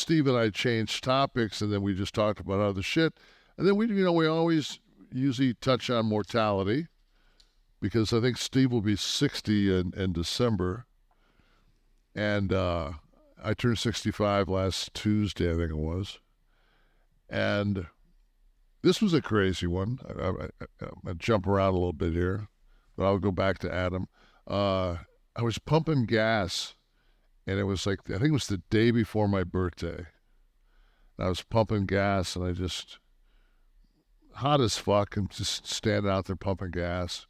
Steve and I changed topics, and then we just talked about other shit. And then we always usually touch on mortality, because I think Steve will be 60 in December. And I turned 65 last Tuesday, I think it was. And this was a crazy one. I jump around a little bit here, but I'll go back to Adam. I was pumping gas, and it was like, I think it was the day before my birthday. I was pumping gas, and I just, hot as fuck, and just standing out there pumping gas.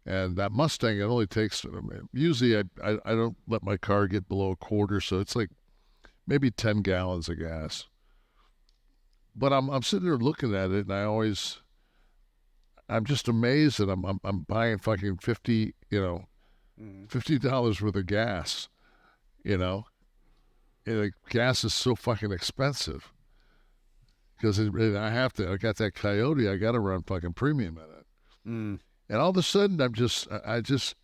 And that Mustang, it only takes, usually I don't let my car get below a quarter, so it's like maybe 10 gallons of gas. But I'm sitting there looking at it, and I'm just amazed that I'm buying fucking $50 worth of gas, And like, gas is so fucking expensive. Because I got that Coyote, I got to run fucking premium in it. Mm. And all of a sudden, I just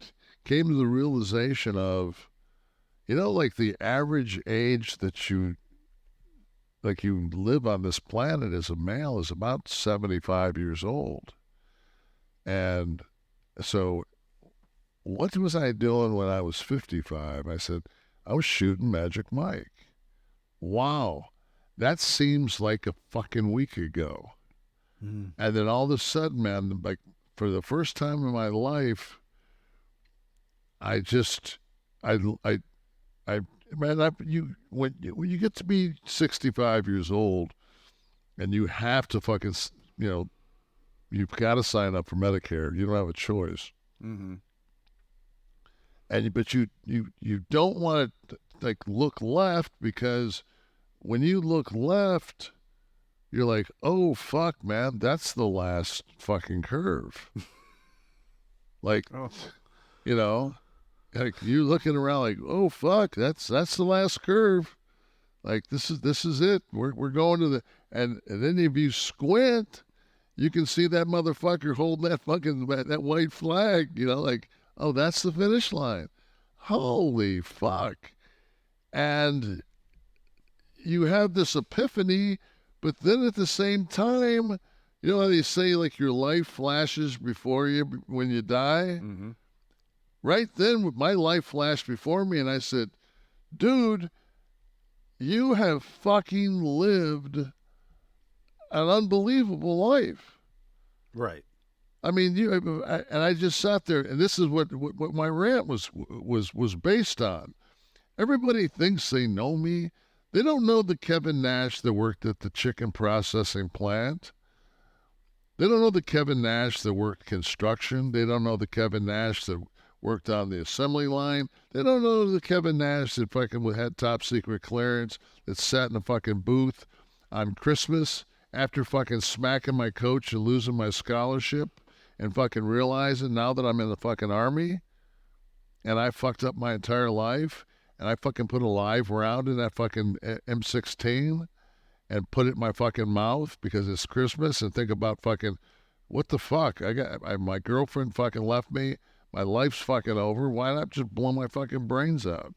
came to the realization of, like the average age that you live on this planet as a male is about 75 years old. And so what was I doing when I was 55? I said, I was shooting Magic Mike. Wow. That seems like a fucking week ago. Mm. And then all of a sudden, man, like, for the first time in my life, when you get to be 65 years old, and you have to fucking, you've got to sign up for Medicare. You don't have a choice. Mm-hmm. But you don't want to like look left, because when you look left, you're like, oh fuck, man, that's the last fucking curve. Like, like you're looking around like, oh fuck, that's the last curve. Like, this is it. We're going to the and then if you squint, you can see that motherfucker holding that white flag. Like, oh, that's the finish line. Holy fuck! And you have this epiphany, but then at the same time, you know how they say, like, your life flashes before you when you die? Mm-hmm. Right then, my life flashed before me, and I said, dude, you have fucking lived an unbelievable life. Right. I mean, and I just sat there, and this is what my rant was based on. Everybody thinks they know me. They don't know the Kevin Nash that worked at the chicken processing plant. They don't know the Kevin Nash that worked construction. They don't know the Kevin Nash that worked on the assembly line. They don't know the Kevin Nash that fucking had top secret clearance, that sat in a fucking booth on Christmas after fucking smacking my coach and losing my scholarship, and fucking realizing now that I'm in the fucking Army and I fucked up my entire life, and I fucking put a live round in that fucking M16 and put it in my fucking mouth because it's Christmas, and think about fucking, what the fuck? My girlfriend fucking left me. My life's fucking over. Why not just blow my fucking brains out?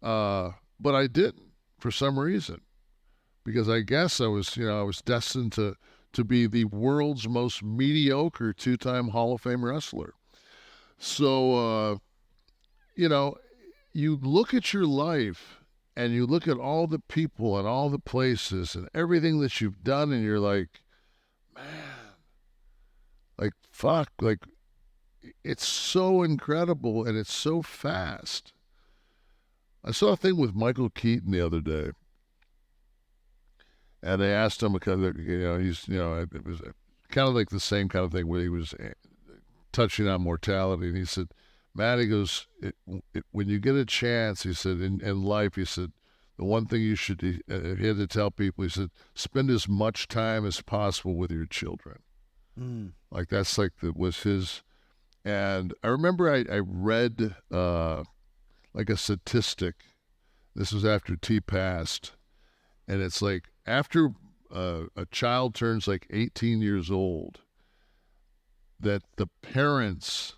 But I didn't, for some reason, because I guess I was destined to be the world's most mediocre two-time Hall of Fame wrestler. So, you look at your life, and you look at all the people and all the places and everything that you've done, and you're like, man, like, fuck, like, it's so incredible and it's so fast. I saw a thing with Michael Keaton the other day, and they asked him, because it was kind of like the same kind of thing where he was touching on mortality, and he said, Matt, he goes, when you get a chance, he said, in life, he said, the one thing he had to tell people, he said, spend as much time as possible with your children. Mm. Like, that's like was his. And I remember I read like a statistic. This was after T passed, and it's like, after a child turns like 18 years old, that the parents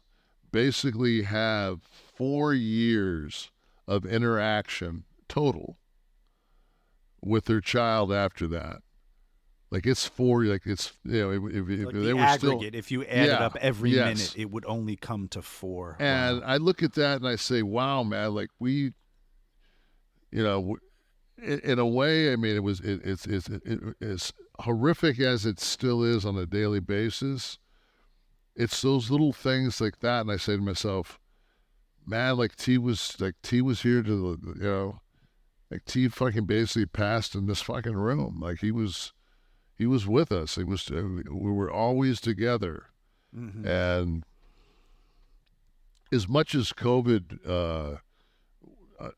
basically have 4 years of interaction total with their child after that. Like it's 4, like it's, if Like they the were aggregate, still, if you added yeah, up every yes. minute, it would only come to 4. And Wow. I look at that and I say, wow, man, like we, you know, in a way, I mean, it's as horrific as it still is on a daily basis. It's those little things like that, and I say to myself, man, like T was here to, like T fucking basically passed in this fucking room. Like he was with us. We were always together, Mm-hmm. and as much as COVID.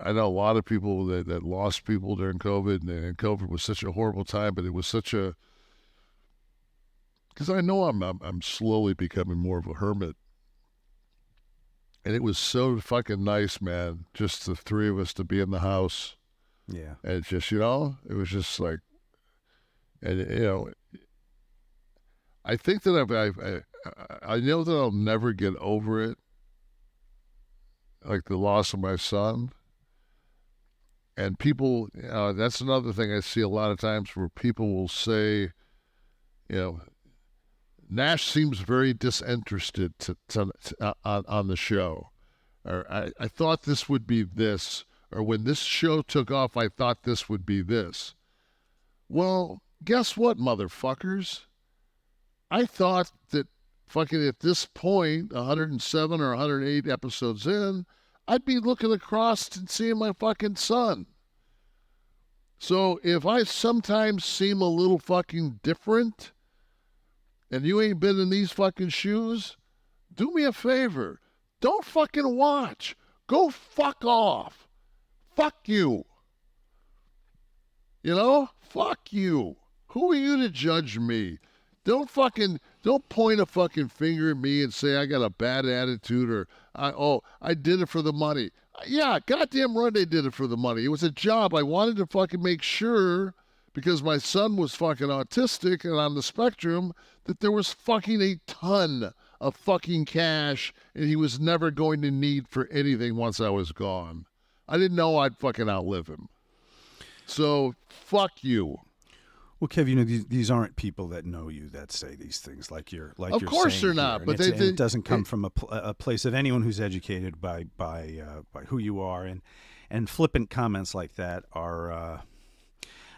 I know a lot of people that lost people during COVID, and COVID was such a horrible time. But it was such a, because I know I'm slowly becoming more of a hermit, and it was so fucking nice, man. Just the three of us to be in the house, Yeah. and it's just it was just like, and I think that I know that I'll never get over it, like the loss of my son. And people, that's another thing I see a lot of times where people will say, you know, Nash seems very disinterested on the show. Or I thought this would be this. Or when this show took off, I thought this would be this. Well, guess what, motherfuckers? I thought that fucking at this point, 107 or 108 episodes in, I'd be looking across and seeing my fucking son. So if I sometimes seem a little fucking different and you ain't been in these fucking shoes, do me a favor. Don't fucking watch. Go fuck off. Fuck you. Fuck you. Who are you to judge me? Don't point a fucking finger at me and say I got a bad attitude or I did it for the money. Yeah, goddamn right I did it for the money. It was a job. I wanted to fucking make sure, because my son was fucking autistic and on the spectrum, that there was fucking a ton of fucking cash and he was never going to need for anything once I was gone. I didn't know I'd fucking outlive him. So fuck you. Well, Kev, these aren't people that know you that say these things like you're Of course saying they're here. not, And but it doesn't come from a place of anyone who's educated by who you are, and flippant comments like that are.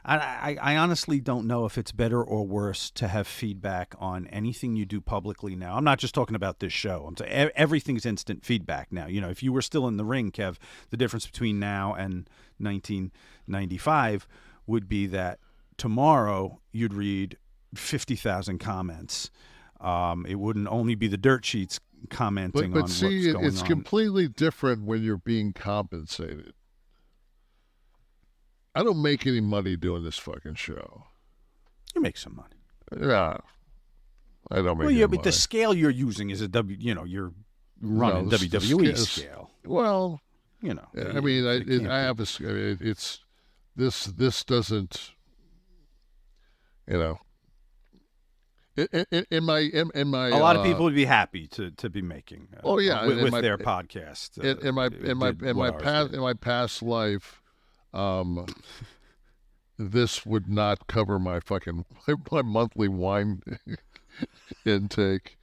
I honestly don't know if it's better or worse to have feedback on anything you do publicly now. I'm not just talking about this show. I'm saying everything's instant feedback now. If you were still in the ring, Kev, the difference between now and 1995 would be that tomorrow you'd read 50,000 comments. It wouldn't only be the dirt sheets commenting but on see, what's going it's on. completely different when you're being compensated. I don't make any money doing this fucking show. You make some money. Yeah, I don't make Well, any yeah, money. but the scale you're using is you're running WWE scale. Well, I mean, I have be. it's this doesn't, in my A lot of people would be happy to be making. Oh yeah, with their podcast. In my past life, this would not cover my fucking my monthly wine intake,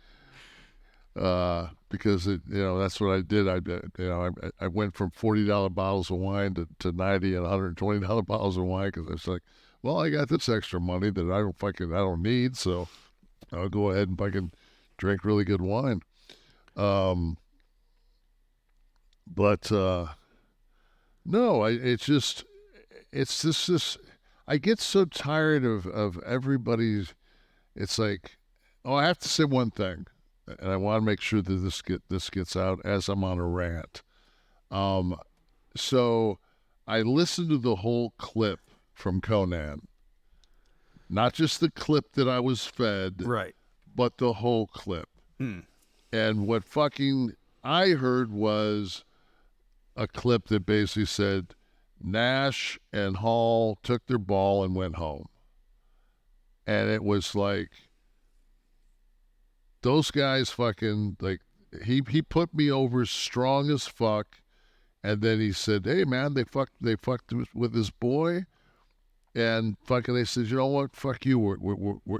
because that's what I did. I went from $40 bottles of wine to 90 and $120 bottles of wine, because I was like, well, I got this extra money that I don't need, so I'll go ahead and fucking drink really good wine. But no, it's this. I get so tired of everybody's. It's like, oh, I have to say one thing, and I want to make sure that this gets out as I'm on a rant. So I listened to the whole clip from Konnan, not just the clip that I was fed, Right. but the whole clip. And what fucking I heard was a clip that basically said Nash and Hall took their ball and went home. And it was like, those guys fucking, like, he put me over strong as fuck. And then he said, hey man, they fucked with this boy. And fucking, they said, you know what? Fuck you.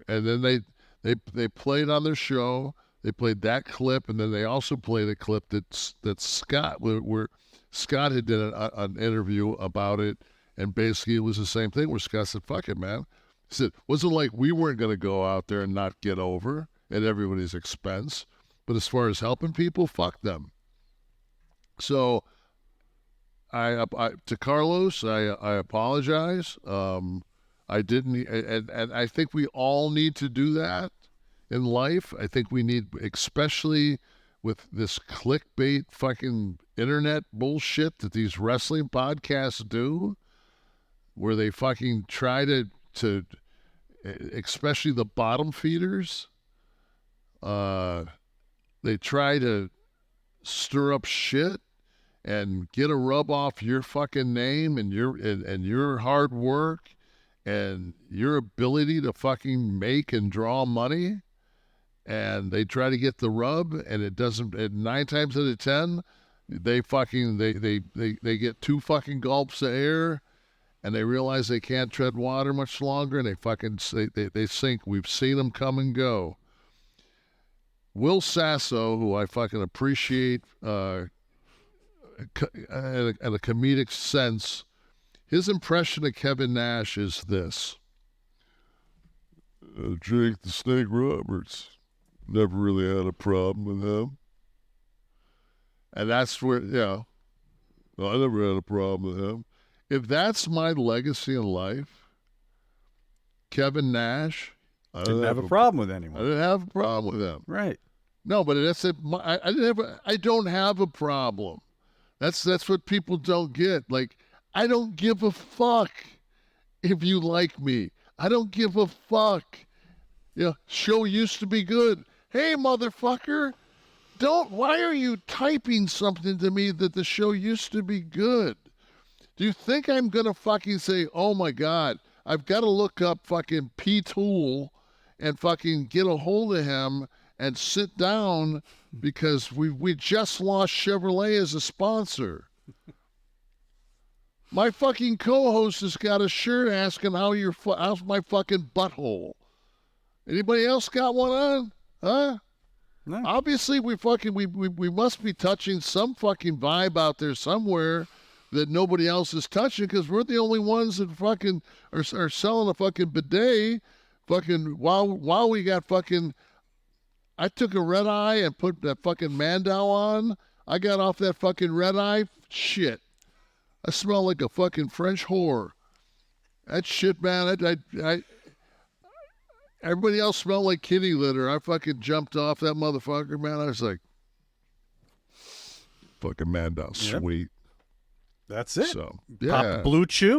And then they played on their show. They played that clip, and then they also played a clip that Scott, where Scott had did an interview about it, and basically it was the same thing where Scott said, fuck it, man. He said, wasn't like we weren't going to go out there and not get over at everybody's expense, but as far as helping people, fuck them. So to Carlos, I apologize. I didn't, and I think we all need to do that in life. I think we need, especially with this clickbait fucking internet bullshit that these wrestling podcasts do, where they fucking try to especially the bottom feeders, they try to stir up shit and get a rub off your fucking name and your hard work and your ability to fucking make and draw money. And they try to get the rub, and it doesn't. And 9 times out of 10, they get 2 fucking gulps of air, and they realize they can't tread water much longer, and they sink. We've seen them come and go. Will Sasso, who I fucking appreciate in a comedic sense, his impression of Kevin Nash is this: Jake the Snake Roberts. Never really had a problem with him. And that's where, I never had a problem with him. If that's my legacy in life, Kevin Nash, I didn't have a problem with anyone. I didn't have a problem with him. Right. No, but I don't have a problem. That's what people don't get. Like, I don't give a fuck if you like me. I don't give a fuck. Show used to be good. Hey, motherfucker, why are you typing something to me that the show used to be good? Do you think I'm going to fucking say, oh my God, I've got to look up fucking P. Tool and fucking get a hold of him and sit down because we just lost Chevrolet as a sponsor? My fucking co-host has got a shirt asking how's my fucking butthole. Anybody else got one on? Huh? No. Obviously, we must be touching some fucking vibe out there somewhere that nobody else is touching, because we're the only ones that fucking are selling a fucking bidet. Fucking while we got fucking, I took a red eye and put that fucking Mandow on. I got off that fucking red eye. Shit, I smell like a fucking French whore. That shit, man. I everybody else smelled like kitty litter. I fucking jumped off that motherfucker, man. I was like, fucking Mandow, sweet. That's it. So, Pop Blue Chew.